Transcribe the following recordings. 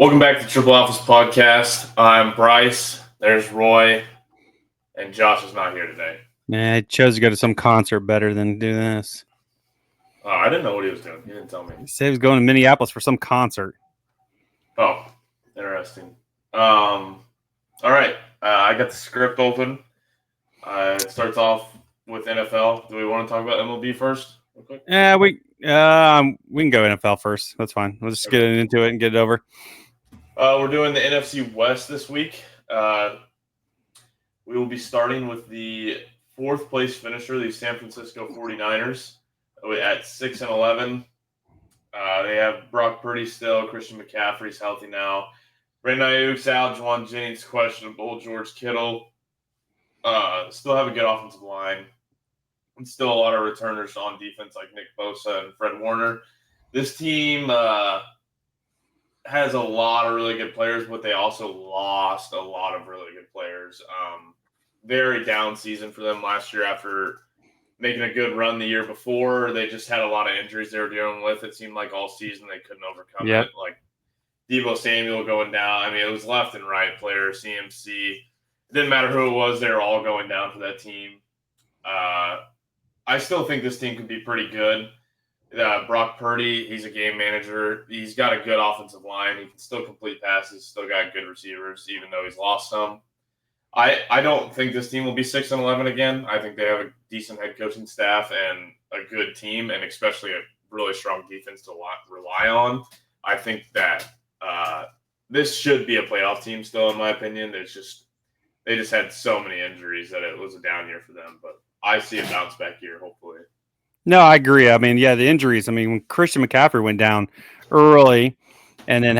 Welcome back to Triple Alpha's podcast. I'm Bryce. There's Roy, and Josh is not here today. Yeah, I chose to go to some concert better than do this. I didn't know what he was doing. He didn't tell me. He said he was going to Minneapolis for some concert. Oh, interesting. All right. I got the script open. It starts off with NFL. Do we want to talk about MLB first? Real quick? Yeah, we can go NFL first. That's fine. We'll just get into it and get it over. We're doing the NFC West this week. We will be starting with the fourth place finisher, the San Francisco 49ers, at 6-11. They have Brock Purdy still. Christian McCaffrey's healthy now. Brandon Ayuk's out. Juwan Jennings questionable. George Kittle still have a good offensive line. And still a lot of returners on defense like Nick Bosa and Fred Warner. This team has a lot of really good players, but they also lost a lot of really good players. Very down season for them last year after making a good run the year before. They just had a lot of injuries they were dealing with. It seemed like all season they couldn't overcome it. Like Deebo Samuel going down. I mean, it was left and right players, CMC. It didn't matter who it was. They were all going down for that team. I still think this team could be pretty good. Brock Purdy, he's a game manager. He's got a good offensive line. He can still complete passes, still got good receivers, even though he's lost some. I don't think this team will be 6-11 again. I think they have a decent head coaching staff and a good team, and especially a really strong defense to rely on. I think that this should be a playoff team still, in my opinion. They just had so many injuries that it was a down year for them. But I see a bounce back year, hopefully. No, I agree. I mean, yeah, the injuries. I mean, when Christian McCaffrey went down early and then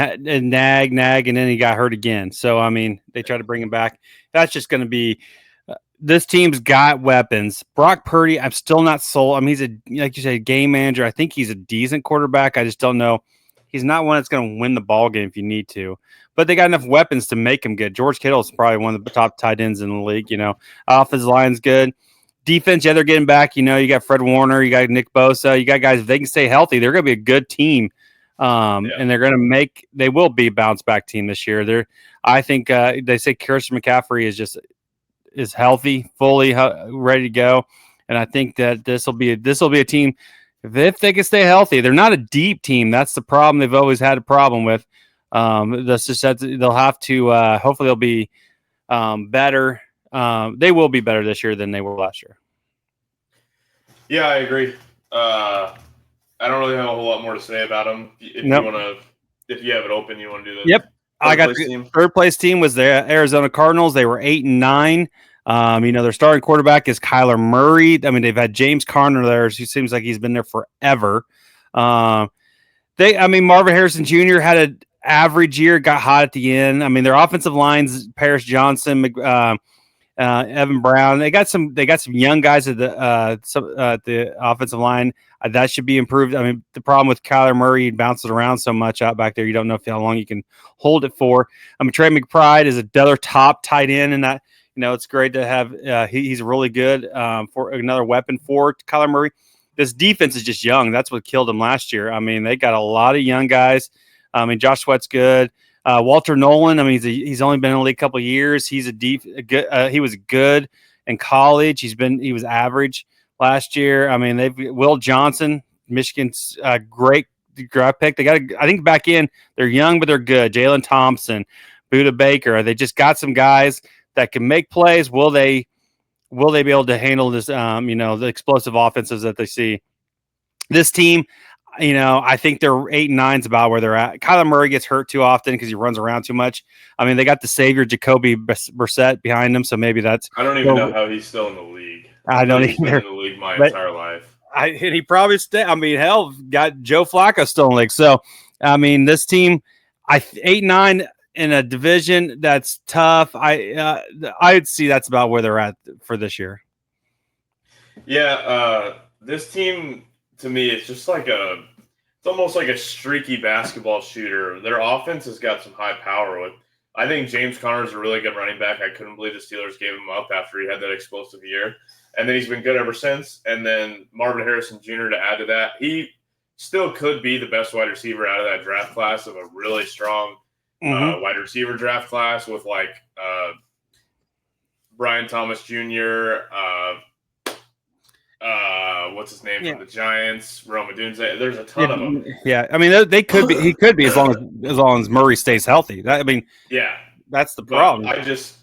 nag, and then he got hurt again. So, I mean, they tried to bring him back. That's just going to be this team's got weapons. Brock Purdy, I'm still not sold. I mean, he's like you said, game manager. I think he's a decent quarterback. I just don't know. He's not one that's going to win the ball game if you need to. But they got enough weapons to make him good. George Kittle is probably one of the top tight ends in the league. Offensive line's good. Defense, yeah, they're getting back. You got Fred Warner, you got Nick Bosa, you got guys. If they can stay healthy, they're going to be a good team, and they're going to they will be a bounce back team this year. I think they say Christian McCaffrey is healthy, fully ready to go, and I think that this will be a team if they can stay healthy. They're not a deep team. That's the problem. They've always had a problem with. That's just that they'll have to. Hopefully, they'll be better. They will be better this year than they were last year. Yeah, I agree. I don't really have a whole lot more to say about them. If you have it open, you want to do the I got the third place team was the Arizona Cardinals. They were 8-9. Their starting quarterback is Kyler Murray. I mean, they've had James Conner there. He seems like he's been there forever. Marvin Harrison Jr. had an average year, got hot at the end. I mean, their offensive lines, Paris Johnson, Evan Brown. They got some young guys at the offensive line. That should be improved. I mean, the problem with Kyler Murray, he bounces around so much out back there. You don't know how long you can hold it for. Trey McBride is another top tight end, and that it's great to have. He's really good for another weapon for Kyler Murray. This defense is just young. That's what killed them last year. I mean, they got a lot of young guys. Josh Sweat's good. Walter Nolan, I mean, he's only been in the league a couple of years. He's he was good in college. He was average last year. I mean, Will Johnson, Michigan's great draft pick. They got, I think, back in. They're young, but they're good. Jalen Thompson, Budda Baker. They just got some guys that can make plays. Will they be able to handle this? The explosive offenses that they see. This team. I think they're 8-9 is about where they're at. Kyler Murray gets hurt too often because he runs around too much. I mean, they got the savior Jacoby Brissett behind him, so maybe that's. I don't even know how he's still in the league. I don't either. Been in the league my entire life. And he probably got Joe Flacco still in the league. So, I mean, this team, 8-9 in a division that's tough. I'd see that's about where they're at for this year. Yeah, this team. To me, it's just it's almost like a streaky basketball shooter. Their offense has got some high power. I think James Conner is a really good running back. I couldn't believe the Steelers gave him up after he had that explosive year. And then he's been good ever since. And then Marvin Harrison Jr. to add to that, he still could be the best wide receiver out of that draft class of a really strong wide receiver draft class with like Brian Thomas Jr., what's his name from the Giants, Rome Odunze. There's a ton of them. Yeah, I mean they could be. He could be as long as Murray stays healthy. Yeah, that's the problem.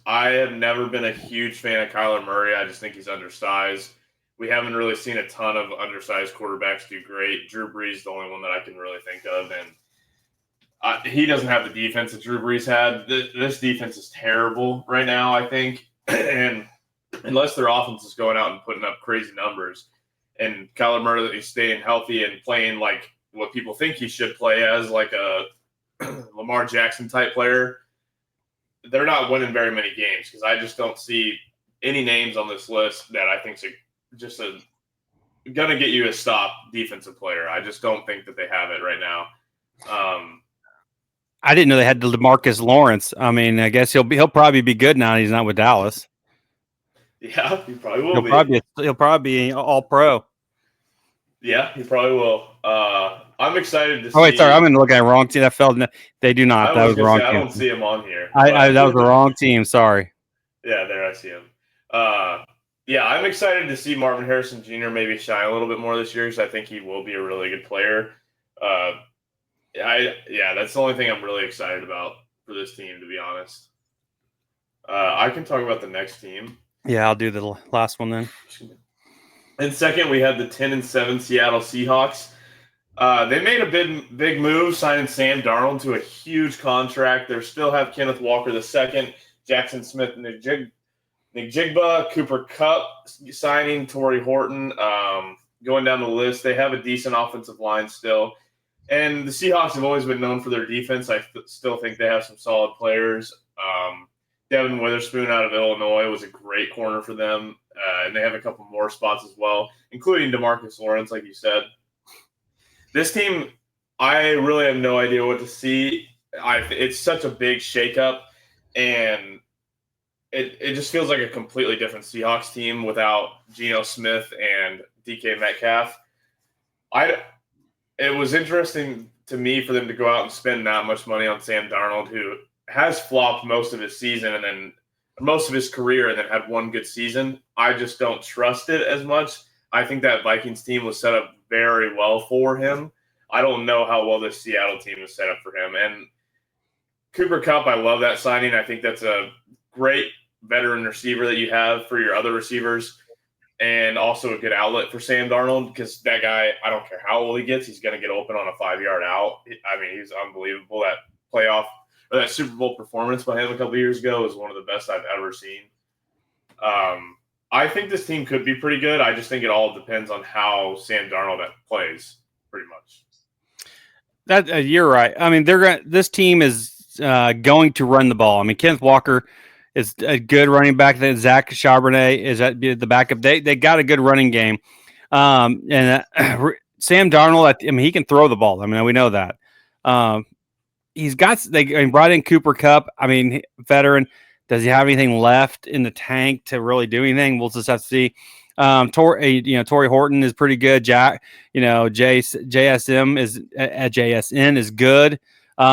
I have never been a huge fan of Kyler Murray. I just think he's undersized. We haven't really seen a ton of undersized quarterbacks do great. Drew Brees is the only one that I can really think of, and he doesn't have the defense that Drew Brees had. This defense is terrible right now, I think, and unless their offense is going out and putting up crazy numbers, and Kyler Murray is staying healthy and playing like what people think he should play as, like a Lamar Jackson type player, they're not winning very many games because I just don't see any names on this list that I think just going to get you a stop defensive player. I just don't think that they have it right now. I didn't know they had DeMarcus Lawrence. I mean, I guess he'll probably be good now. He's not with Dallas. Yeah, he probably will be. He'll probably be all pro. Yeah, he probably will. I'm excited to see. Oh, wait, sorry. I'm going to look at the wrong team. That fell. They do not. That was the wrong team. I don't see him on here. That was the wrong team. Sorry. Yeah, there I see him. Yeah, I'm excited to see Marvin Harrison Jr. maybe shine a little bit more this year because I think he will be a really good player. That's the only thing I'm really excited about for this team, to be honest. I can talk about the next team. Yeah, I'll do the last one then. And second, we had the 10-7 Seattle Seahawks. They made a big move, signing Sam Darnold to a huge contract. They still have Kenneth Walker II, Jackson Smith, Njigba, Cooper Kupp signing, Torrey Horton. Going down the list, they have a decent offensive line still. And the Seahawks have always been known for their defense. I still think they have some solid players. Devin Witherspoon out of Illinois was a great corner for them. And they have a couple more spots as well, including DeMarcus Lawrence, like you said. This team, I really have no idea what to see. It's such a big shakeup, and it just feels like a completely different Seahawks team without Geno Smith and DK Metcalf. It was interesting to me for them to go out and spend that much money on Sam Darnold, who has flopped most of his season and then most of his career and then had one good season. I just don't trust it as much. I think that Vikings team was set up very well for him. I don't know how well this Seattle team is set up for him. And Cooper Kupp, I love that signing. I think that's a great veteran receiver that you have for your other receivers, and also a good outlet for Sam Darnold because that guy, I don't care how old he gets, he's going to get open on a 5-yard out. I mean, he's unbelievable. That Super Bowl performance by him a couple years ago is one of the best I've ever seen. I think this team could be pretty good. I just think it all depends on how Sam Darnold plays, pretty much. You're right. I mean, this team is going to run the ball. I mean, Kenneth Walker is a good running back. Then Zach Charbonnet is at the backup. They got a good running game. Sam Darnold, I mean, he can throw the ball. I mean, we know that. They brought in Cooper Kupp. I mean, veteran. Does he have anything left in the tank to really do anything? We'll just have to see. Torrey Horton is pretty good. JSN is good.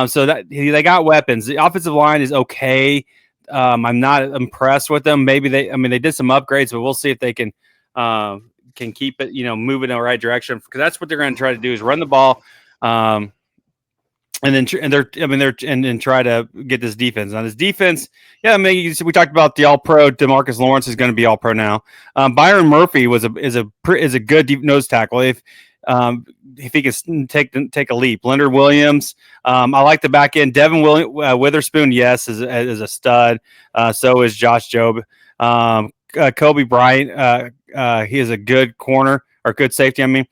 So that they got weapons. The offensive line is okay. I'm not impressed with them. Maybe they did some upgrades, but we'll see if they can keep it, move in the right direction, because that's what they're going to try to do is run the ball. And try to get this defense. Now, this defense, we talked about the All-Pro. DeMarcus Lawrence is going to be All-Pro now. Byron Murphy is a good deep nose tackle if he can take a leap. Leonard Williams, I like the back end. Devin Witherspoon, yes, is a stud. So is Josh Jobe. Kobe Bryant, he is a good corner or good safety. I mean,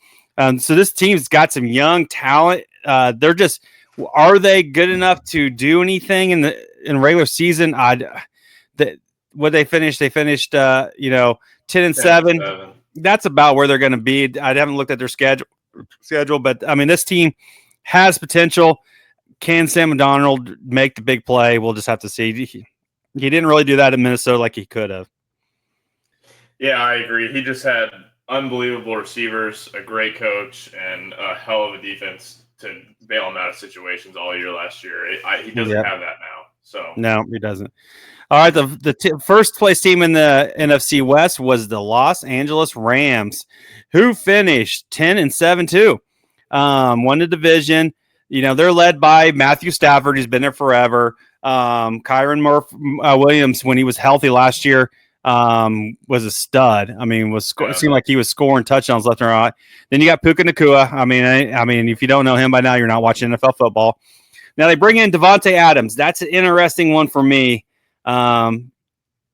so this team's got some young talent. Are they good enough to do anything in regular season? What they finished? They finished 10-7. That's about where they're going to be. I haven't looked at their schedule, but I mean, this team has potential. Can Sam Darnold make the big play? We'll just have to see. He didn't really do that in Minnesota like he could have. Yeah, I agree. He just had unbelievable receivers, a great coach, and a hell of a defense. to bail him out of situations all year last year. He doesn't have that now. So no, he doesn't. All right, the first place team in the NFC West was the Los Angeles Rams, who finished 10-7 too. Won the division. They're led by Matthew Stafford, who's been there forever. Kyron Williams, when he was healthy last year, was a stud. I mean, it seemed like he was scoring touchdowns left and right. Then you got Puka Nacua. I mean, if you don't know him by now, you're not watching NFL football. Now they bring in Devontae Adams. That's an interesting one for me. That's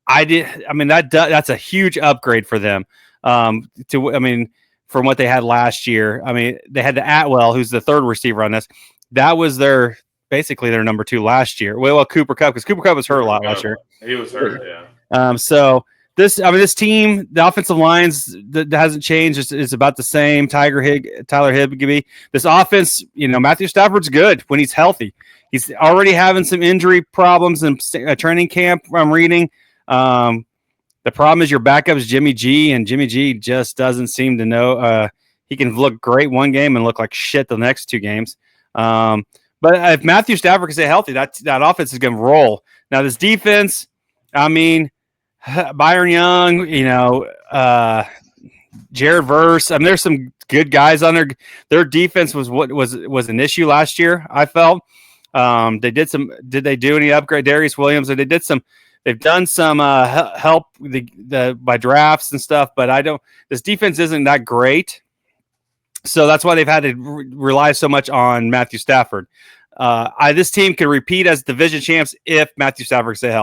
a huge upgrade for them. From what they had last year. I mean, they had the Atwell, who's the third receiver on this. That was basically their number 2 last year. Well, Cooper Kupp, because Cooper Kupp was hurt a lot last year. He was hurt, yeah. So this team, the offensive lines that hasn't changed. It's about the same. Tyler Higbee. This offense, Matthew Stafford's good when he's healthy. He's already having some injury problems in training camp. I'm reading. The problem is your backup is Jimmy G, and Jimmy G just doesn't seem to know. He can look great one game and look like shit the next 2 games. But if Matthew Stafford can stay healthy, that offense is going to roll. Now this defense, Byron Young, Jared Verse. There's some good guys on there. Their defense was an issue last year, I felt. Did they do any upgrade? Darius Williams, or they've done some help by drafts and stuff, but this defense isn't that great. So that's why they've had to rely so much on Matthew Stafford. This team could repeat as division champs if Matthew Stafford stays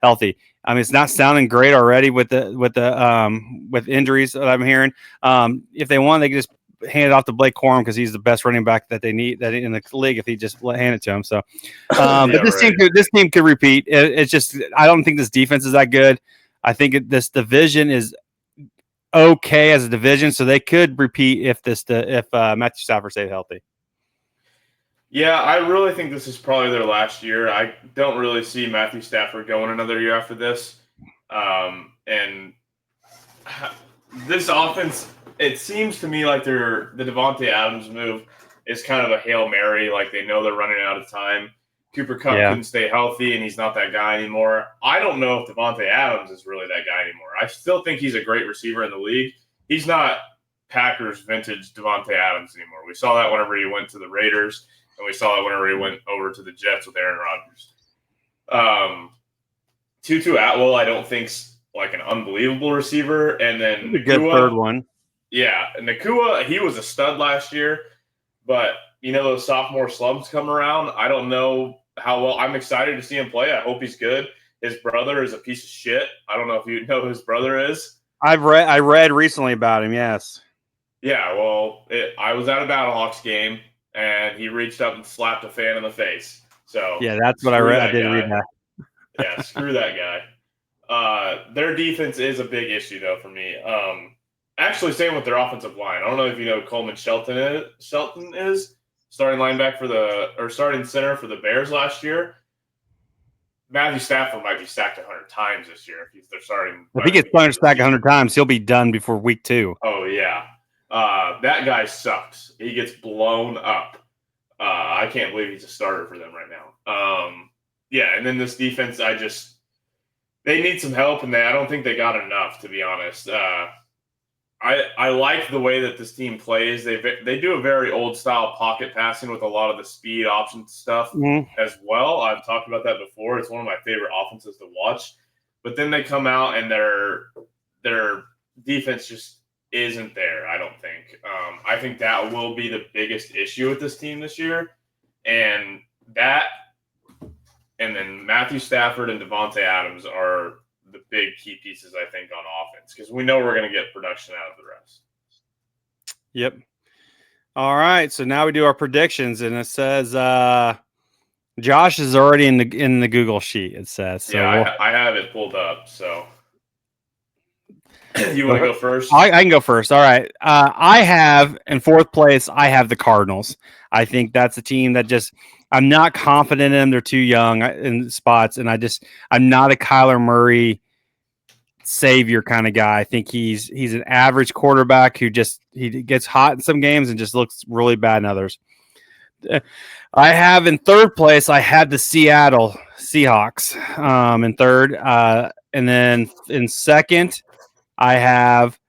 healthy. It's not sounding great already with injuries that I'm hearing. If they want, they can just hand it off to Blake Corum because he's the best running back that they need in the league if he just hand it to him. So, but this team could repeat. It's just I don't think this defense is that good. I think this division is okay as a division, so they could repeat if Matthew Stafford stayed healthy. Yeah, I really think this is probably their last year. I don't really see Matthew Stafford going another year after this. And this offense, it seems to me like the Devontae Adams move is kind of a Hail Mary. Like they know they're running out of time. Cooper Kupp couldn't stay healthy, and he's not that guy anymore. I don't know if Devontae Adams is really that guy anymore. I still think he's a great receiver in the league. He's not Packers vintage Devontae Adams anymore. We saw that whenever he went to the Raiders, and we saw that whenever he went over to the Jets with Aaron Rodgers. Tutu Atwell, I don't think's like an unbelievable receiver, and then a good third one. Yeah, Nacua, he was a stud last year, but those sophomore slumps come around. I don't know how well. I'm excited to see him play. I hope he's good. His brother is a piece of shit. I don't know if you know who his brother is. I read recently about him. Yes. Yeah. Well, I was at a Battlehawks game, and he reached up and slapped a fan in the face. So yeah, that's what I read. I did read that. Yeah, screw that guy. Their defense is a big issue though for me. Actually, same with their offensive line. I don't know if you know who Coleman Shelton is starting linebacker starting center for the Bears last year. Matthew Stafford might be sacked 100 times this year if they're starting. If he gets sacked 100 times, he'll be done before week 2. Oh yeah, that guy sucks. He gets blown up. I can't believe he's a starter for them right now. Yeah, and then this defense, they need some help, and I don't think they got enough, to be honest. I like the way that this team plays. They do a very old style pocket passing with a lot of the speed option stuff as well. I've talked about that before. It's one of my favorite offenses to watch. But then they come out and their defense just isn't there, I don't think. I think that will be the biggest issue with this team this year. And then Matthew Stafford and Devontae Adams are the big key pieces, I think, on offense, because we know we're going to get production out of the rest. Yep. All right, so now we do our predictions, and it says Josh is already in the Google sheet. It says so. Yeah, I have it pulled up. So you want to go first? I can go first. All right. I have in fourth place. I have the Cardinals. I think that's a team that I'm not confident in them. They're too young in spots, and I'm not a Kyler Murray savior kind of guy. I think he's an average quarterback who he gets hot in some games and just looks really bad in others. I have in third place, I had the Seattle Seahawks in third. And then in second, I have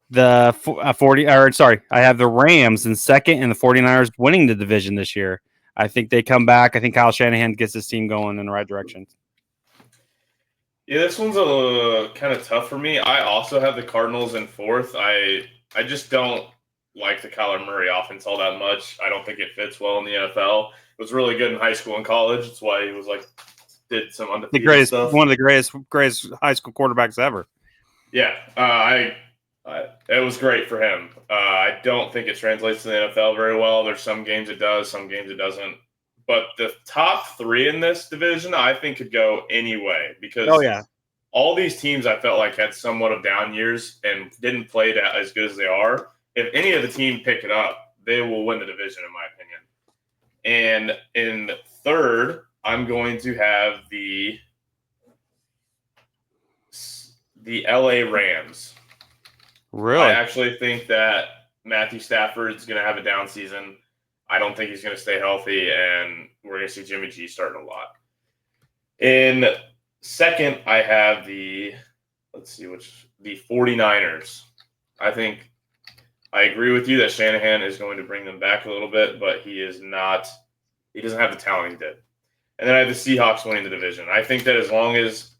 the 40, or sorry, I have the Rams in second and the 49ers winning the division this year. I think they come back. I think Kyle Shanahan gets his team going in the right direction. Yeah, this one's a kind of tough for me. I also have the Cardinals in fourth. I just don't like the Kyler Murray offense all that much. I don't think it fits well in the NFL. It was really good in high school and college. That's why he was did some undefeated stuff. One of the greatest high school quarterbacks ever. Yeah, it was great for him. I don't think it translates to the NFL very well. There's some games it does, some games it doesn't. But the top three in this division, I think, could go any way because all these teams I felt like had somewhat of down years and didn't play as good as they are. If any of the team pick it up, they will win the division, in my opinion. And in third, I'm going to have the LA Rams. Really? I actually think that Matthew Stafford's going to have a down season. I don't think he's going to stay healthy, and we're going to see Jimmy G starting a lot. In second, I have the 49ers. I agree with you that Shanahan is going to bring them back a little bit, but he doesn't have the talent he did. And then I have the Seahawks winning the division. I think that as long as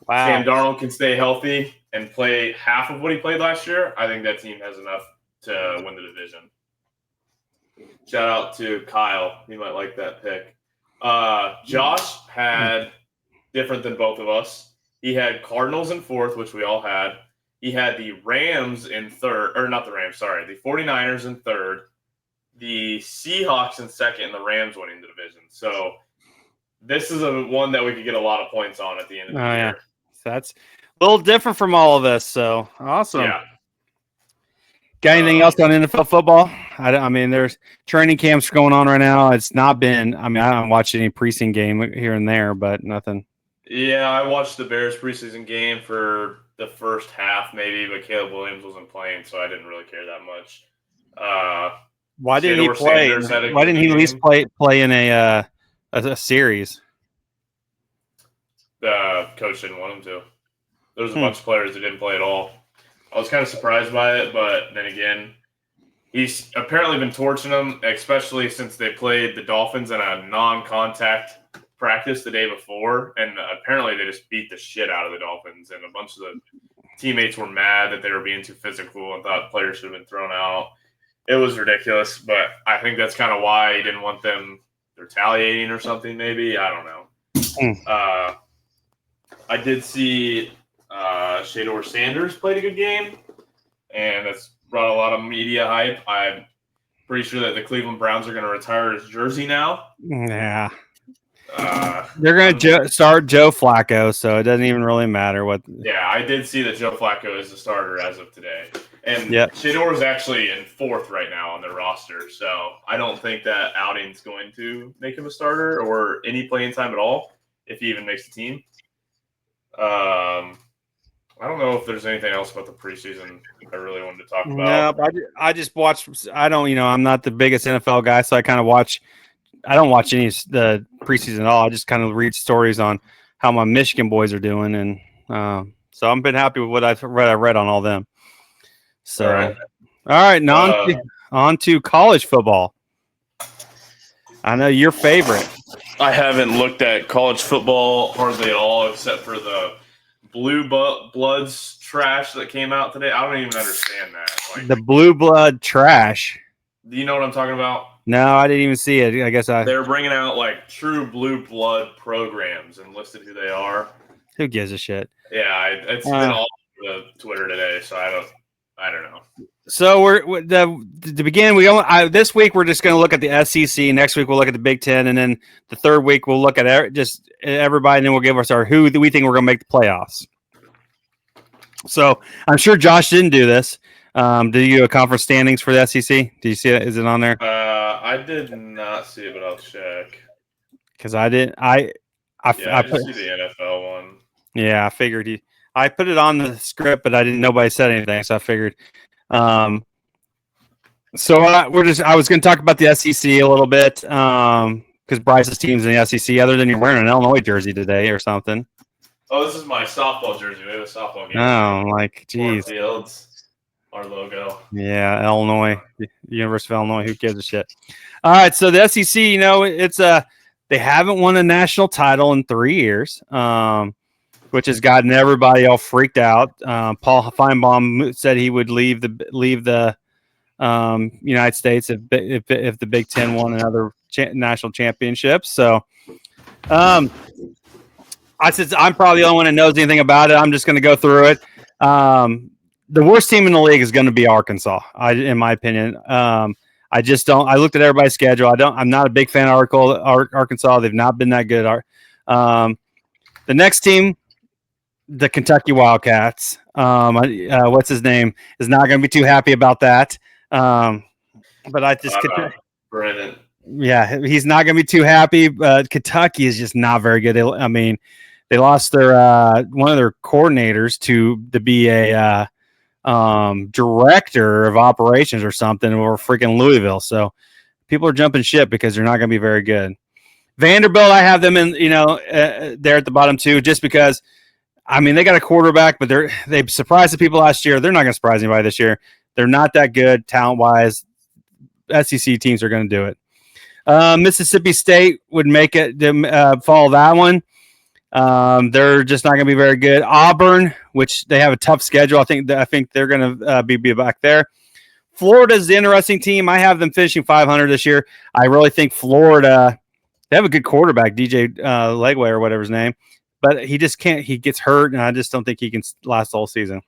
Sam Darnold can stay healthy and play half of what he played last year, I think that team has enough to win the division. Shout out to Kyle. He might like that pick. Josh had different than both of us. He had Cardinals in fourth, which we all had. He had the Rams in third, or not the Rams, sorry, the 49ers in third, the Seahawks in second, and the Rams winning the division. So this is one that we could get a lot of points on at the end of the year. Yeah. So that's a little different from all of this. So awesome. Yeah. Got anything else on NFL football? I mean, there's training camps going on right now. It's not been. I mean, I haven't watched any preseason game here and there, but nothing. Yeah, I watched the Bears preseason game for the first half, maybe, but Caleb Williams wasn't playing, so I didn't really care that much. Why didn't he play? Why didn't he at least play in a series? The coach didn't want him to. There was a bunch of players that didn't play at all. I was kind of surprised by it, but then again, he's apparently been torching them, especially since they played the Dolphins in a non-contact practice the day before, and apparently they just beat the shit out of the Dolphins, and a bunch of the teammates were mad that they were being too physical and thought players should have been thrown out. It was ridiculous, but I think that's kind of why he didn't want them retaliating or something, maybe. I don't know. I did see Shador Sanders played a good game, and that's brought a lot of media hype. I'm pretty sure that the Cleveland Browns are going to retire his jersey now. Yeah. They're going to start Joe Flacco, so it doesn't even really matter what. Yeah, I did see that Joe Flacco is the starter as of today. And Shador is actually in fourth right now on their roster, so I don't think that outing's going to make him a starter or any playing time at all if he even makes the team. I don't know if there's anything else about the preseason I really wanted to talk about. No, I just watched. I don't, I'm not the biggest NFL guy, so I kind of watch. I don't watch any of the preseason at all. I just kind of read stories on how my Michigan boys are doing, and so I've been happy with what I read on all them. So, all right, now on to college football. I know your favorite. I haven't looked at college football hardly at all, except for the Blue Bloods trash that came out today. I don't even understand that. The Blue Blood trash. Do you know what I'm talking about? No, I didn't even see it. I guess they're bringing out true Blue Blood programs and listed who they are. Who gives a shit? Yeah, it's been all over Twitter today, so I don't know. So to begin, this week we're just going to look at the SEC. Next week we'll look at the Big Ten, and then the third week we'll look at just everybody, and then we'll give us our who we think we're going to make the playoffs. So I'm sure Josh didn't do this. Did you do a conference standings for the SEC? Do you see it? Is it on there? I did not see it, but I'll check. Because I didn't. I see the NFL one. Yeah, I figured I put it on the script, but nobody said anything, so I figured. So I was going to talk about the SEC a little bit because Bryce's team's in the SEC. Other than you're wearing an Illinois jersey today or something. Oh, this is my softball jersey. We have a softball game. Oh, like, geez. Fields, our logo. Yeah, Illinois, University of Illinois. Who gives a shit? All right, so the SEC, it's they haven't won a national title in 3 years, which has gotten everybody all freaked out. Paul Feinbaum said he would leave the United States if the Big Ten won another national championship. So, I said I'm probably the only one that knows anything about it. I'm just going to go through it. The worst team in the league is going to be Arkansas, in my opinion. I just don't. I looked at everybody's schedule. I'm not a big fan of Arkansas. They've not been that good. The next team, the Kentucky Wildcats. What's his name? Is not going to be too happy about that. But I just Brennan. Yeah, he's not going to be too happy. Kentucky is just not very good. They lost their one of their coordinators to be a director of operations or something over freaking Louisville. So people are jumping ship because they're not going to be very good. Vanderbilt, I have them in, there at the bottom too, just because. They got a quarterback, but they surprised the people last year. They're not going to surprise anybody this year. They're not that good talent wise. SEC teams are going to do it. Mississippi State would make it follow that one. They're just not going to be very good. Auburn, which they have a tough schedule. I think they're going to be back there. Florida's the interesting team. I have them finishing 500 this year. I really think Florida. They have a good quarterback, DJ Legway or whatever his name, but he just can't. He gets hurt, and I just don't think he can last the whole season.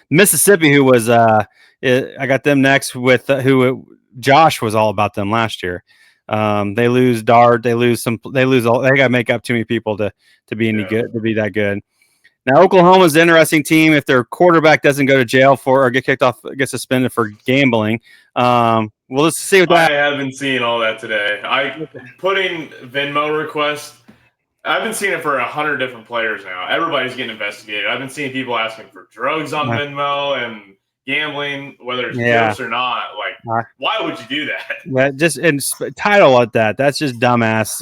Mississippi, who was I got them next with who Josh was all about them last year. They lose Dart. They lose all. They got to make up too many people to be any good, to be that good. Now Oklahoma's an interesting team. If their quarterback doesn't go to jail or get kicked off, get suspended for gambling, we'll just see what that. I haven't seen all that today. I putting Venmo requests. I've been seeing it for 100 different players now. Everybody's getting investigated. I've been seeing people asking for drugs on Venmo and gambling, whether it's jokes or not. Like, why would you do that? Yeah, just and title like that. That's just dumbass.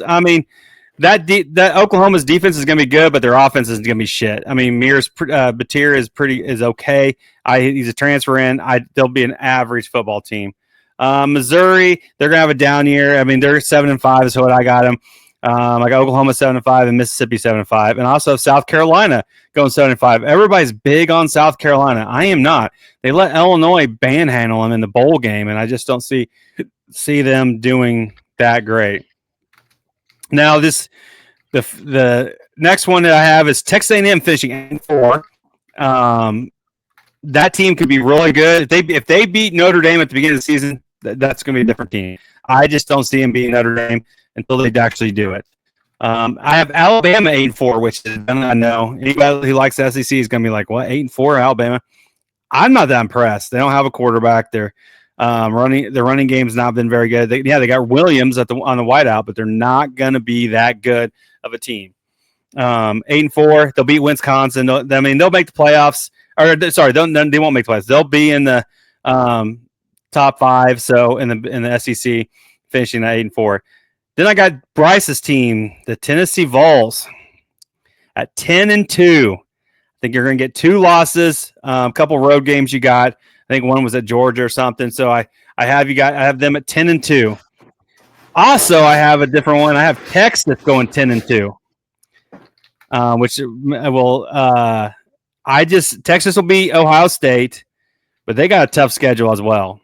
That Oklahoma's defense is going to be good, but their offense is going to be shit. Batir is okay. He's a transfer in. They'll be an average football team. Missouri, they're going to have a down year. They're 7-5 is what I got them. I got Oklahoma 7-5 and Mississippi 7-5, and also South Carolina going 7-5. Everybody's big on South Carolina. I am not. They let Illinois manhandle them in the bowl game, and I just don't see them doing that great. Now the next one that I have is Texas A&M finishing 4. That team could be really good if they beat Notre Dame at the beginning of the season. That's going to be a different team. I just don't see them beating Notre Dame until they actually do it. I have Alabama 8-4, which is, I know anybody who likes the SEC is going to be like, what, 8-4 Alabama? I'm not that impressed. They don't have a quarterback. Their running game's not been very good. They got Williams on the wideout, but they're not going to be that good of a team. 8-4, they'll beat Wisconsin. They'll make the playoffs. They won't make the playoffs. They'll be in the top 5. So in the SEC, finishing at 8-4. Then I got Bryce's team, the Tennessee Vols, at 10-2. I think you're going to get 2 losses, a couple road games you got. I think one was at Georgia or something. So I have them at 10-2. Also, I have a different one. I have Texas going 10-2, which will Texas will beat Ohio State, but they got a tough schedule as well.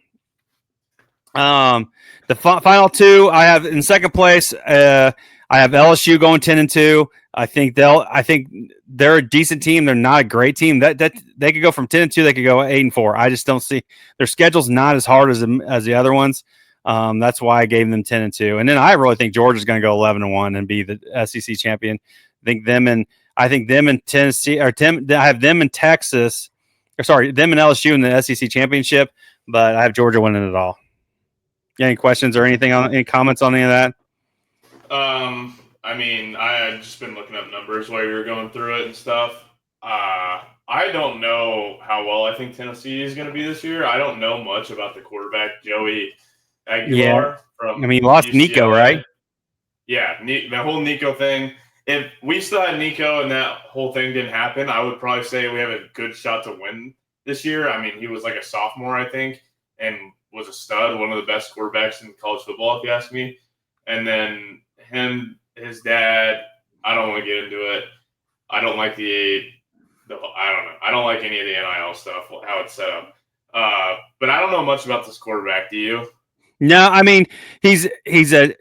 The final 2 I have in second place. I have LSU going 10-2. I think they're a decent team. They're not a great team. That they could go from 10-2. They could go 8-4. I just don't see their schedule's not as hard as the other ones. That's why I gave them 10-2. And then I really think Georgia's going to go 11-1 and be the SEC champion. I think them and Tennessee or I have them in Texas. Them and LSU in the SEC championship. But I have Georgia winning it all. Any questions or any comments on any of that? I had just been looking up numbers while you were going through it and stuff. I don't know how well I think Tennessee is going to be this year. I don't know much about the quarterback, Joey Aguilar I from mean, you lost Nico, UCLA. right? Yeah, the whole Nico thing. If we still had Nico and that whole thing didn't happen, I would probably say we have a good shot to win this year. I mean, he was like a sophomore, I think, and was a stud, one of the best quarterbacks in college football, if you ask me. And then his dad, I don't want to get into it. I don't like I don't know. I don't like any of the NIL stuff, how it's set up. But I don't know much about this quarterback. Do you? No, I mean he's a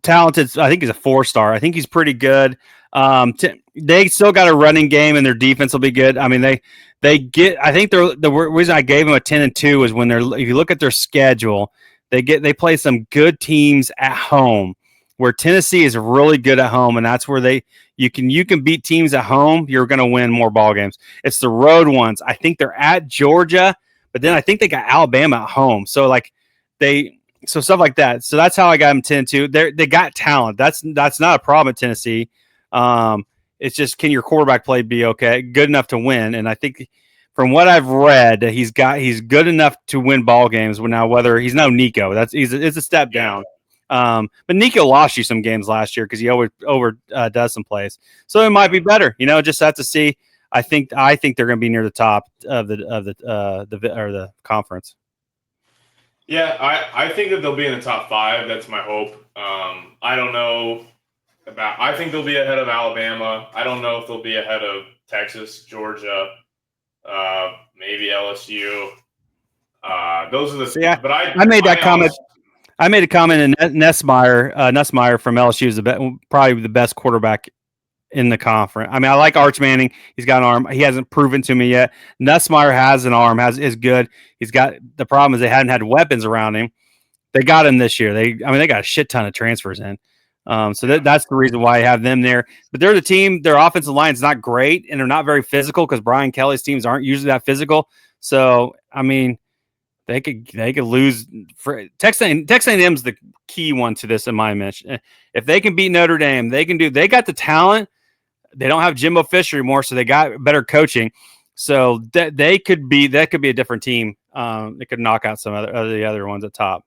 talented. I think he's a 4-star. I think he's pretty good. They still got a running game, and their defense will be good. I mean they get. I think the reason I gave them a 10-2 is when if you look at their schedule, they play some good teams at home. Where Tennessee is really good at home, and that's where you can beat teams at home. You're going to win more ball games. It's the road ones. I think they're at Georgia, but then I think they got Alabama at home. So so stuff like that. So that's how I got them 10-2. They got talent. That's not a problem at Tennessee. It's just, can your quarterback play be okay, good enough to win? And I think from what I've read, he's good enough to win ball games. Now, whether he's no Nico, it's a step down. But Nico lost you some games last year because he over does some plays, so it might be better. Just have to see. I think they're going to be near the top of the conference. Yeah, I think that they'll be in the top 5. That's my hope. I don't know about. I think they'll be ahead of Alabama. I don't know if they'll be ahead of Texas, Georgia, maybe LSU. Those are the. Yeah, but I made that comment. I made a comment, and Nussmeier from LSU is probably the best quarterback in the conference. I mean, I like Arch Manning. He's got an arm. He hasn't proven to me yet. Nussmeier has an arm, is good. He's got, the problem is they hadn't had weapons around him. They got him this year. They got a shit ton of transfers in. So that's the reason why I have them there. But they're the team. Their offensive line is not great, and they're not very physical because Brian Kelly's teams aren't usually that physical. So I mean, they could lose. Texas A&M's the key one to this in my mention. If they can beat Notre Dame, they can do. They got the talent. They don't have Jimbo Fisher anymore, so they got better coaching. So that could be a different team. They could knock out some of the other ones at top.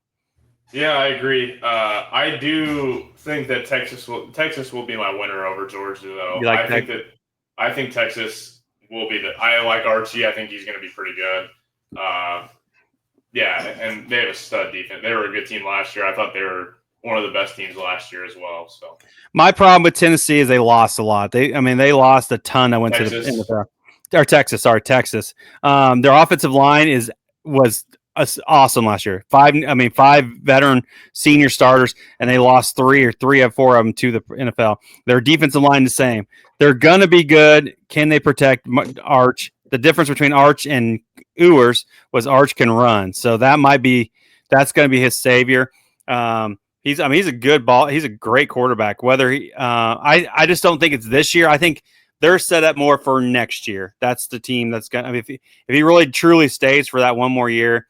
Yeah, I agree. I do think that Texas will be my winner over Georgia, though. I think Texas will be I like Archie. I think he's going to be pretty good. Yeah, and they have a stud defense. They were a good team last year. I thought they were one of the best teams last year as well. So my problem with Tennessee is they lost a lot. They lost a ton. I went Texas. To the NFL. Or Texas. Sorry, Texas. Their offensive line was awesome last year. 5 veteran senior starters, and they lost 3 or 4 of them to the NFL. Their defensive line the same. They're gonna be good. Can they protect Arch? The difference between Arch and Ewers was Arch can run, so that's going to be his savior. He's a good ball. He's a great quarterback. Whether I just don't think it's this year. I think they're set up more for next year. That's the team that's going to. If he really truly stays for that one more year,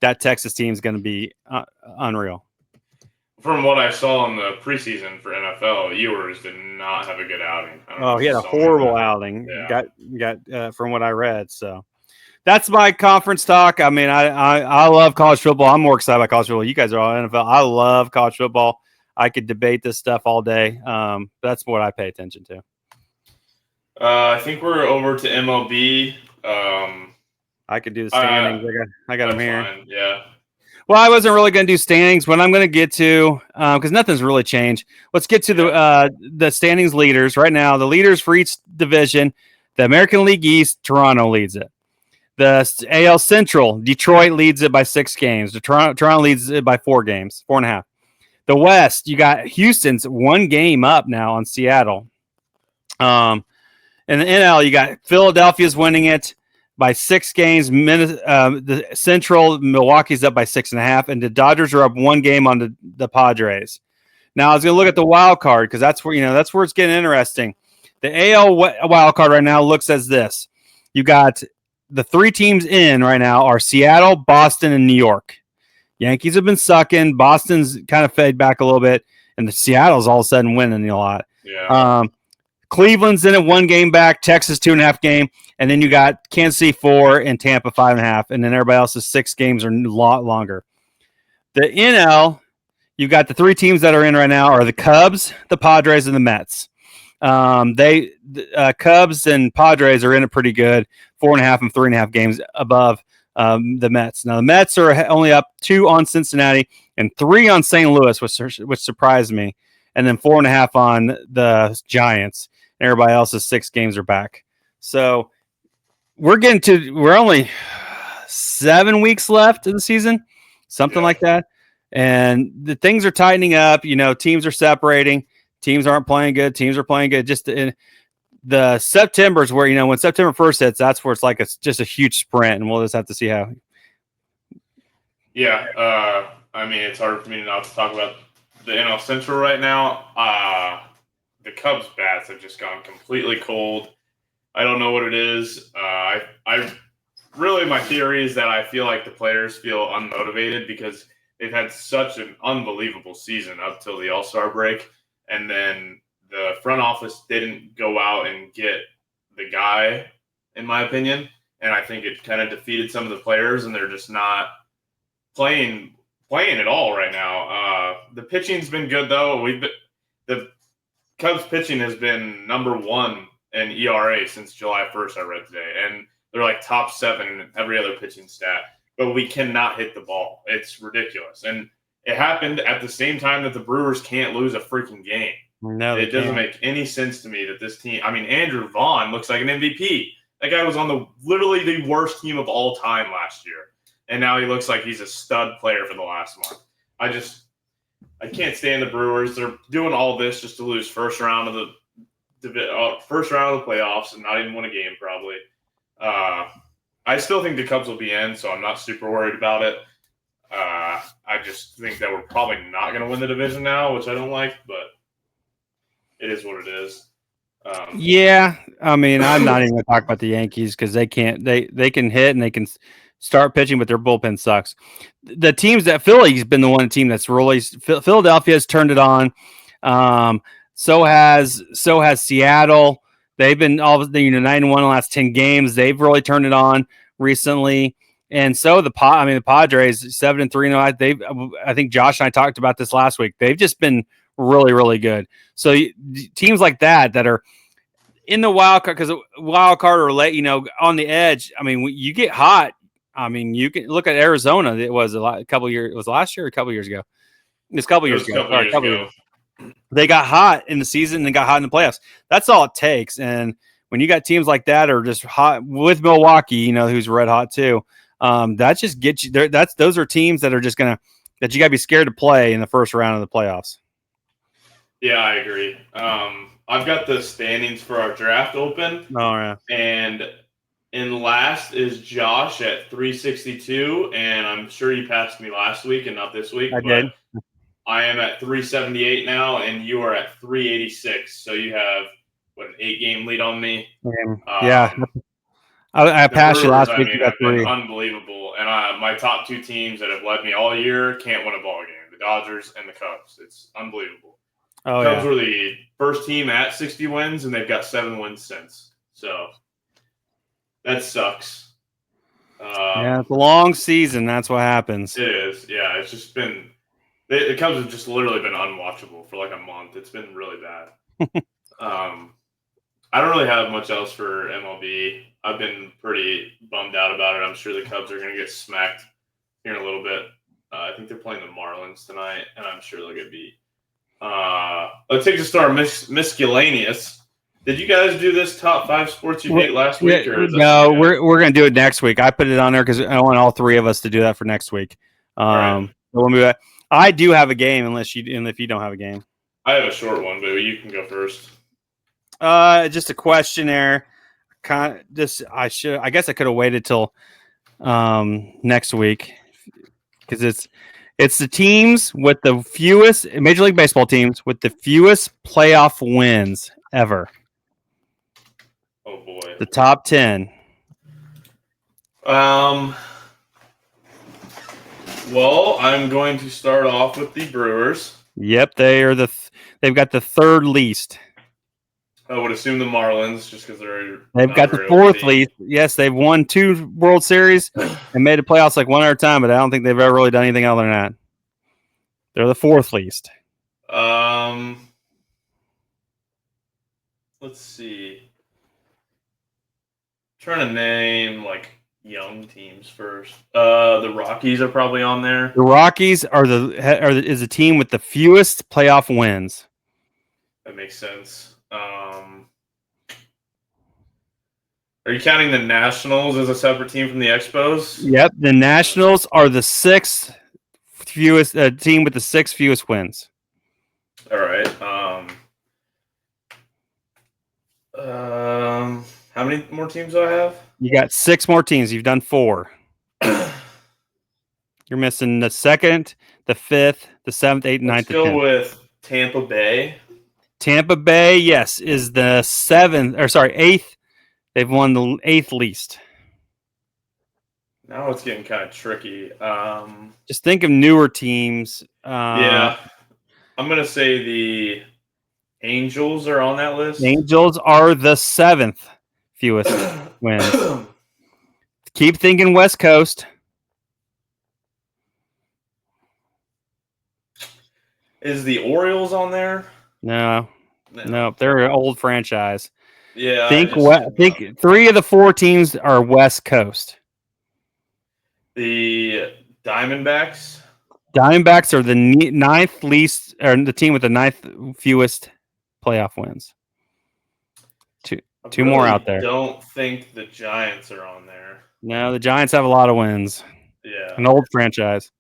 that Texas team is going to be unreal. From what I saw in the preseason for NFL, Ewers did not have a good outing. He had a horrible outing. Yeah. Got from what I read. So that's my conference talk. I mean, I love college football. I'm more excited about college football. You guys are all NFL. I love college football. I could debate this stuff all day. That's what I pay attention to. I think we're over to MLB. I could do the standings. I got them here. Fine. Yeah. Well, I wasn't really going to do standings. What I'm going to get to, because nothing's really changed. Let's get to the standings leaders right now. The leaders for each division: the American League East, Toronto leads it. The AL Central, Detroit leads it by 6 games. Toronto leads it by 4 games, 4.5. The West, you got Houston's 1 game up now on Seattle. In the NL, you got Philadelphia's winning it by 6 games. The Central, Milwaukee's up by 6.5, and the Dodgers are up 1 game on the Padres. Now I was going to look at the wild card because that's where it's getting interesting. The AL wild card right now looks as this: you got the 3 teams in right now are Seattle, Boston, and New York. Yankees have been sucking. Boston's kind of fade back a little bit, and the Seattle's all of a sudden winning a lot. Yeah. Cleveland's in it 1 game back, Texas 2.5 game, and then you got Kansas City 4 and Tampa 5.5, and then everybody else's 6 games are a lot longer. The NL, you've got the 3 teams that are in right now are the Cubs, the Padres, and the Mets. Cubs and Padres are in it pretty good, 4.5 and 3.5 games above the Mets. Now the Mets are only up 2 on Cincinnati and 3 on St. Louis, which surprised me, and then 4.5 on the Giants. And everybody else's 6 games are back. So we're only 7 weeks left of the season, something like that. And the things are tightening up. Teams are separating. Teams aren't playing good. Teams are playing good. Just in the September is where, when September 1st hits, that's where it's like just a huge sprint, and we'll just have to see how. Yeah. It's hard for me not to talk about the NL Central right now. The Cubs bats have just gone completely cold. I don't know what it is. My theory is that I feel like the players feel unmotivated because they've had such an unbelievable season up till the All-Star break. And then the front office didn't go out and get the guy, in my opinion. And I think it kind of defeated some of the players, and they're just not playing at all right now. The pitching's been good, though. The Cubs pitching has been number 1 in ERA since July 1st, I read today. And they're like top 7 in every other pitching stat. But we cannot hit the ball. It's ridiculous. And it happened at the same time that the Brewers can't lose a freaking game. No, it doesn't make any sense to me that this team – Andrew Vaughn looks like an MVP. That guy was on literally the worst team of all time last year. And now he looks like he's a stud player for the last month. I can't stand the Brewers. They're doing all this just to lose first round of the playoffs and not even win a game probably. I still think the Cubs will be in, so I'm not super worried about it. I just think that we're probably not going to win the division now, which I don't like, but it is what it is. I'm not even going to talk about the Yankees because they can't. They can hit and they can start pitching, but their bullpen sucks. The teams that Philly's been the one team that's really Philadelphia's turned it on. So has Seattle. They've been 9-1 in the last 10 games. They've really turned it on recently. And so the Padres 7-3. I think Josh and I talked about this last week. They've just been really, really good. So teams like that are in the wild card, because wild card or late, on the edge. You get hot. You can look at Arizona. It was a couple years. It was last year or a couple years ago. It's a couple years ago. They got hot in the season and got hot in the playoffs. That's all it takes. And when you got teams like that are just hot with Milwaukee, who's red hot too. That just gets you there. Those are teams that are just that you gotta be scared to play in the first round of the playoffs. Yeah, I agree. I've got the standings for our draft open. Oh yeah. And in last is Josh at 362, and I'm sure you passed me last week and not this week. I did. I am at 378 now, and you are at 386. So you have an 8-game lead on me. Yeah. I passed you last week. You got 3. Unbelievable. And my top 2 teams that have led me all year can't win a ball game: the Dodgers and the Cubs. It's unbelievable. Oh, Cubs were the first team at 60 wins, and they've got 7 wins since. So that sucks. It's a long season. That's what happens. It is. Yeah, it's just been – the Cubs have just literally been unwatchable for like a month. It's been really bad. I don't really have much else for MLB. I've been pretty bummed out about it. I'm sure the Cubs are going to get smacked here in a little bit. I think they're playing the Marlins tonight, and I'm sure they'll get beat. Let's take this to our miscellaneous. Did you guys do this top 5 sports you hate last week? No, we're going to do it next week. I put it on there because I want all 3 of us to do that for next week. I do have a game, if you don't have a game. I have a short one, but you can go first. Just a questionnaire. I guess I could have waited till next week because it's the teams with the fewest Major League Baseball teams with the fewest playoff wins ever. Oh boy, the top 10. Well, I'm going to start off with the Brewers. Yep, they've got the 3rd least. I would assume the Marlins, just because they're They've not got a the very old fourth team. least. Yes, they've won 2 World Series and made the playoffs like one other time, but I don't think they've ever really done anything other than that. They're the fourth least. Let's see. Trying to name like young teams first. The Rockies are probably on there. The Rockies is the team with the fewest playoff wins. That makes sense. Are you counting the Nationals as a separate team from the Expos? Yep, the Nationals are the 6th fewest team with the 6th fewest wins. All right. How many more teams do I have? You got 6 more teams. You've done 4. You're missing the 2nd, the 5th, the 7th, 8th, 9th, Let's the go 10th. with Tampa Bay. Tampa Bay, yes, is the 8th. They've won the 8th least. Now it's getting kind of tricky. Just think of newer teams. Yeah. I'm going to say the Angels are on that list. Angels are the 7th fewest wins. Keep thinking West Coast. Is the Orioles on there? No, they're an old franchise. Yeah. Think 3 of the 4 teams are West Coast. The Diamondbacks. Diamondbacks are the 9th least, or the team with the 9th fewest playoff wins. Two more out there. I don't think the Giants are on there. No, the Giants have a lot of wins. Yeah. An old franchise.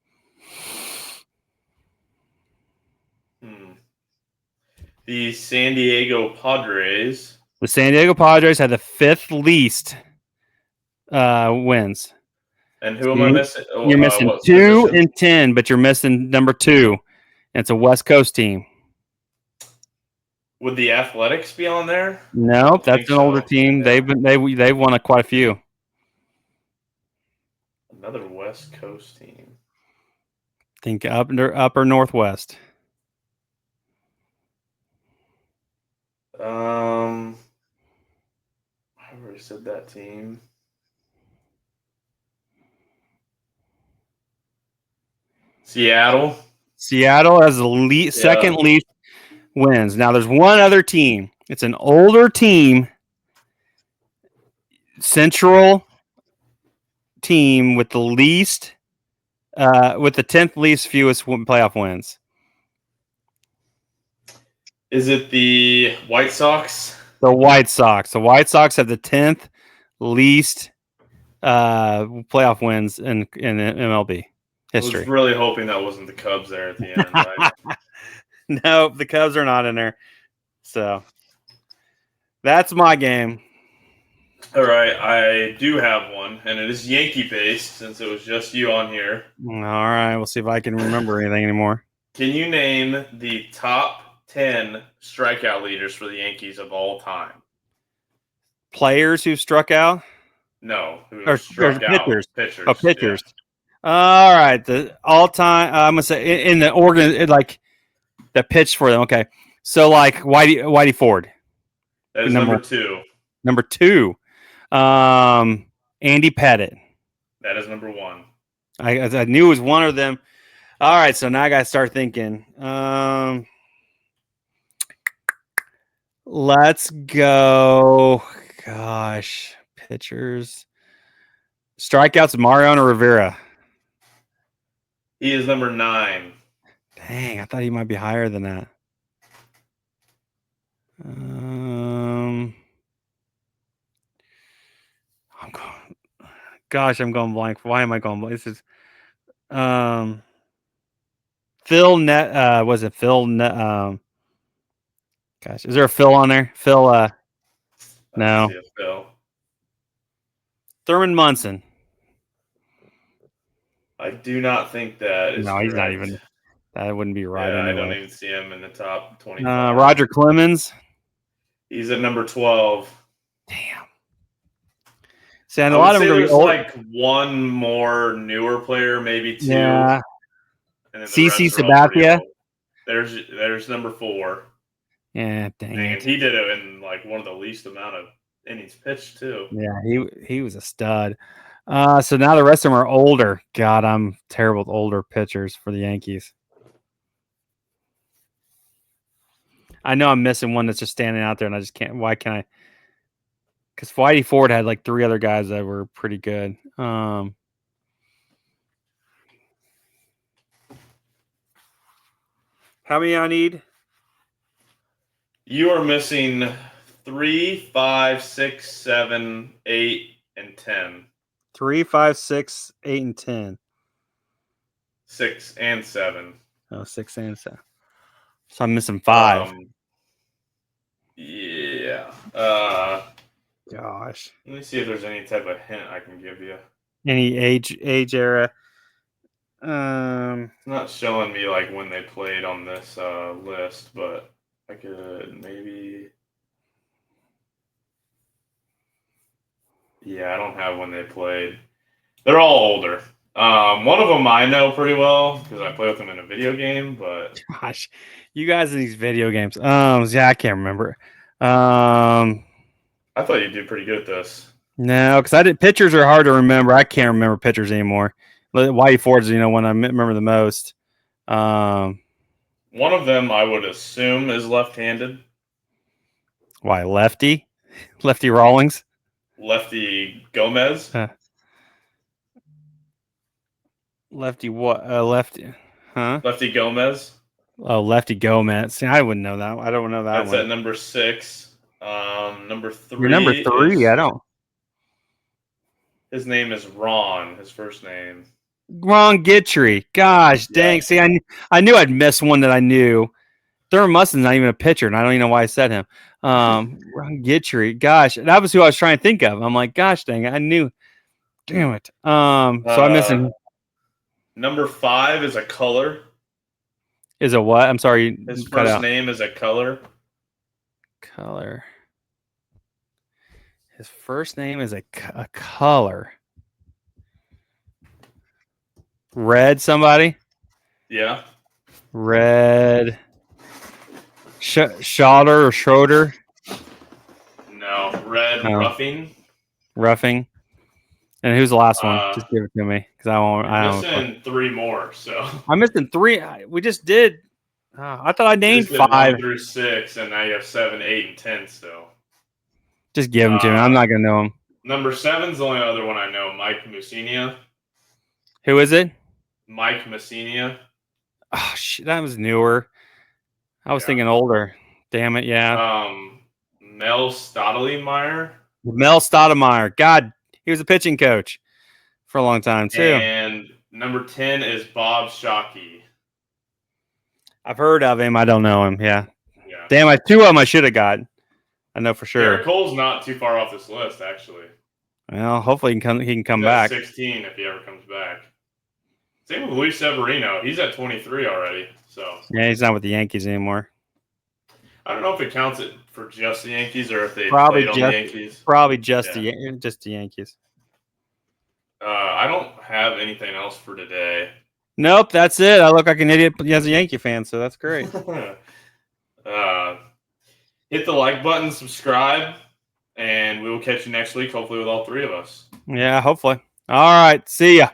The San Diego Padres. The San Diego Padres had the 5th least wins. And who am I missing? You're missing 2 and 10, but you're missing number 2. And it's a West Coast team. Would the Athletics be on there? No, that's an older team. Yeah. They've won quite a few. Another West Coast team. Think upper Northwest. I already said that team. Seattle. Seattle has the second least wins. Now there's one other team. It's an older team. Central team with the least, with the 10th least fewest playoff wins. Is it the White Sox? The White Sox. The White Sox have the 10th least playoff wins in MLB history. I was really hoping that wasn't the Cubs there at the end. No, the Cubs are not in there. So that's my game. All right, I do have one, and it is Yankee-based since it was just you on here. All right, we'll see if I can remember anything anymore. Can you name the top 10 strikeout leaders for the Yankees of all time? Players who struck out? No, or pitchers. Pitchers. Oh, pitchers. Yeah. All right, the all-time. I'm gonna say in the organ, like the pitch for them. Okay, so like Whitey Ford. That is number 2. Number 2. Andy Pettit. That is number 1. I knew it was one of them. All right, so now I gotta start thinking. Let's go. Gosh, pitchers. Strikeouts, Mariano Rivera. He is number 9. Dang, I thought he might be higher than that. I'm going blank. Why am I going blank? This is Phil Net. Was it Phil Net? Gosh, is there a Phil on there? Phil. No. Phil. Thurman Munson. I do not think that is. No, he's not even. That wouldn't be right. Yeah, anyway. I don't even see him in the top 20. Roger Clemens. He's at number 12. Damn. See, and a lot of them there's like one more newer player, maybe 2. Yeah. CC Sabathia. There's number 4. Yeah, dang And it. he did it in like one of the least amount of innings pitched too. Yeah, he was a stud. So now the rest of them are older. God, I'm terrible with older pitchers for the Yankees. I know I'm missing one that's just standing out there, and I just can't. Why can't I? Because Whitey Ford had like 3 other guys that were pretty good. How many I need? You are missing 3, 5, 6, 7, 8, and 10. 3, 5, 6, 8, and 10. 6 and 7. Oh, 6 and 7. So I'm missing 5. Yeah. Gosh. Let me see if there's any type of hint I can give you. Any age era? It's not showing me like when they played on this list, but I could maybe. Yeah, I don't have when they played. They're all older. One of them I know pretty well because I play with them in a video game. But gosh, you guys in these video games. Yeah, I can't remember. I thought you'd do pretty good at this. No, because I did. Pitchers are hard to remember. I can't remember pitchers anymore. Whitey Ford's, one I remember the most. One of them I would assume is left-handed. Why lefty? Lefty Rawlings. Lefty Gomez. Lefty what? Lefty, huh? Lefty Gomez. Oh, Lefty Gomez. See, I wouldn't know that. I don't know that That's one. at number 6. Number 3. You're number 3. I don't. His name is Ron. His first name. Ron Gitry. Gosh, dang. Yeah. See, I knew I'd miss one that I knew. Thurman Muslin's not even a pitcher, and I don't even know why I said him. Ron Gitry. Gosh, that was who I was trying to think of. I'm like, gosh, dang, I knew. Damn it. So I'm missing. Number 5 is a color. Is a what? I'm sorry. His first name is a color. Color. His first name is a color. Red somebody? Yeah. Red. Schroeder or Schroeder? No. Red Ruffing. Roughing. And who's the last one? Just give it to me because I won't. I'm missing 3 more. So I'm missing 3. We just did. I thought I named 5 1 through 6, and now you have 7, 8, and 10 still. Just give them to me. I'm not gonna know them. Number 7's the only other one I know. Mike Mussina. Who is it? Mike Mussina. Oh shit, that was newer. I was thinking older. Damn it, yeah. Mel Stottlemyre. Mel Stottlemyre. God, he was a pitching coach for a long time too. And number 10 is Bob Shockey. I've heard of him. I don't know him. Yeah. Damn, 2 of them I should have got. I know for sure. Garrett Cole's not too far off this list, actually. Well, hopefully he can come back. 16 if he ever comes back. Same with Luis Severino. He's at 23 already. So yeah, he's not with the Yankees anymore. I don't know if it counts it for just the Yankees or if they probably played on the Yankees. Probably just the Yankees. I don't have anything else for today. Nope, that's it. I look like an idiot as a Yankee fan, so that's great. Hit the like button, subscribe, and we will catch you next week, hopefully with all 3 of us. Yeah, hopefully. All right, see ya.